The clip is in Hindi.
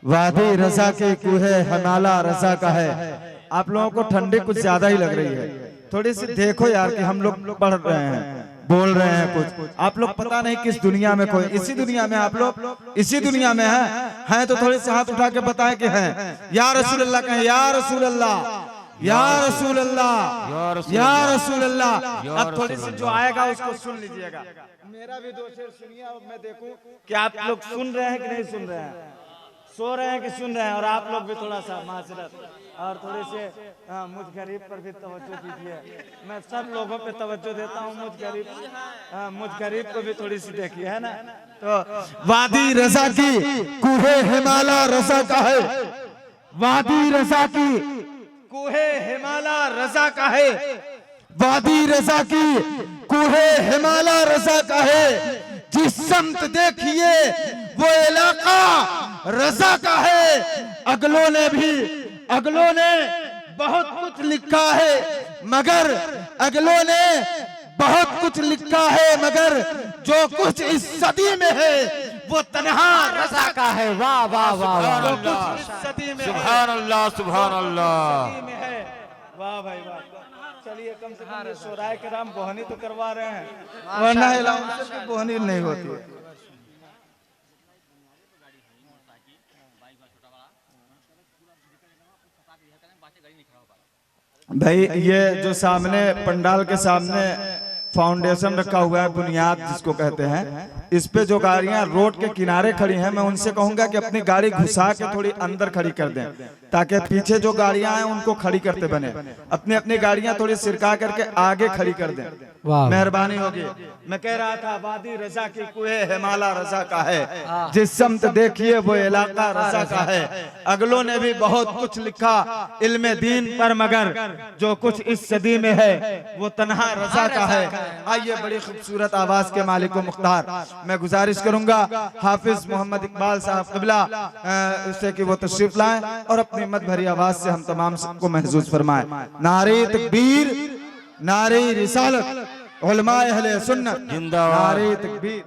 वादी रजा के कुहे हिमाला रजा का है। आप लोगों को ठंडी कुछ ज्यादा ही लग रही है, थोड़ी सी देखो यार कि हम लोग पढ़ रहे हैं, बोल रहे हैं कुछ, आप लोग पता नहीं किस दुनिया में, कोई इसी दुनिया में, आप लोग इसी दुनिया में हैं तो थोड़े से हाथ उठा के बताएं कि हैं। या रसूल अल्लाह कहें, या रसूल अल्लाह, या रसूल अल्लाह, या रसूल अल्लाह। अब थोड़ी सी जो आएगा उसको सुन लीजिएगा, मेरा भी दो शेर सुनिए और मैं देखूं कि आप लोग सुन रहे हैं कि नहीं सुन रहे हैं, सो रहे हैं कि सुन रहे हैं। और आप लोग भी थोड़ा सा माजरत और थोड़े से मुझ गरीब पर भी तवज्जो कीजिए। मैं सब लोगों पे तवज्जो देता हूँ, मुझ गरीब को भी थोड़ी सी देखिए, है ना। तो वादी रजा की कुहे हिमाला रजा का है, वादी रजा की कुहे हिमाला रजा का है, वादी रजा की कुहे हिमाला रजा का है। जिस समत देखिए वो इलाका रजा का है। अगलों ने बहुत कुछ लिखा है, मगर अगलों ने बहुत कुछ लिखा है, मगर जो कुछ इस सदी में है वो तन्हा रजा का है। वाह वाह वाह, जो कुछ इस सदी में, सुभान अल्लाह, सुभान अल्लाह, वाह भाई वाह। चलिए कम से कम शोराय कराम बोहनी तो करवा रहे हैं, वरना अलाउंस की बोहनी नहीं होती। भाई ये जो सामने पंडाल के सामने फाउंडेशन रखा हुआ है, बुनियाद जिसको कहते हैं, इस पे जो गाड़ियां रोड के किनारे खड़ी हैं, मैं उनसे कहूंगा कि अपनी गाड़ी घुसा के थोड़ी अंदर खड़ी कर दें, ताकि पीछे जो गाड़ियां हैं उनको खड़ी करते बने। अपनी अपनी गाड़ियां थोड़ी सिरका करके आगे खड़ी कर दें, मेहरबानी होगी। मैं कह रहा था वादी रजा की कुहे हिमाला रजा का है। जिस समत देखिए वो इलाका रजा का है। अगलों ने भी बहुत कुछ लिखा इल्मे दीन पर, मगर जो कुछ इस सदी में है वो तन्हा रजा का है। आइए, बड़ी खूबसूरत आवाज के मालिक व मुख्तार, मैं गुजारिश करूंगा हाफिज मोहम्मद इकबाल साहब क़िबला इससे कि वो तशरीफ लाएं और अपनी मत भरी आवाज से हम तमाम सबको महसूस फरमाएं। नारे तकबीर, नारे रिसालत, उलमाए अहले सुन्नत, नारे तकबीर।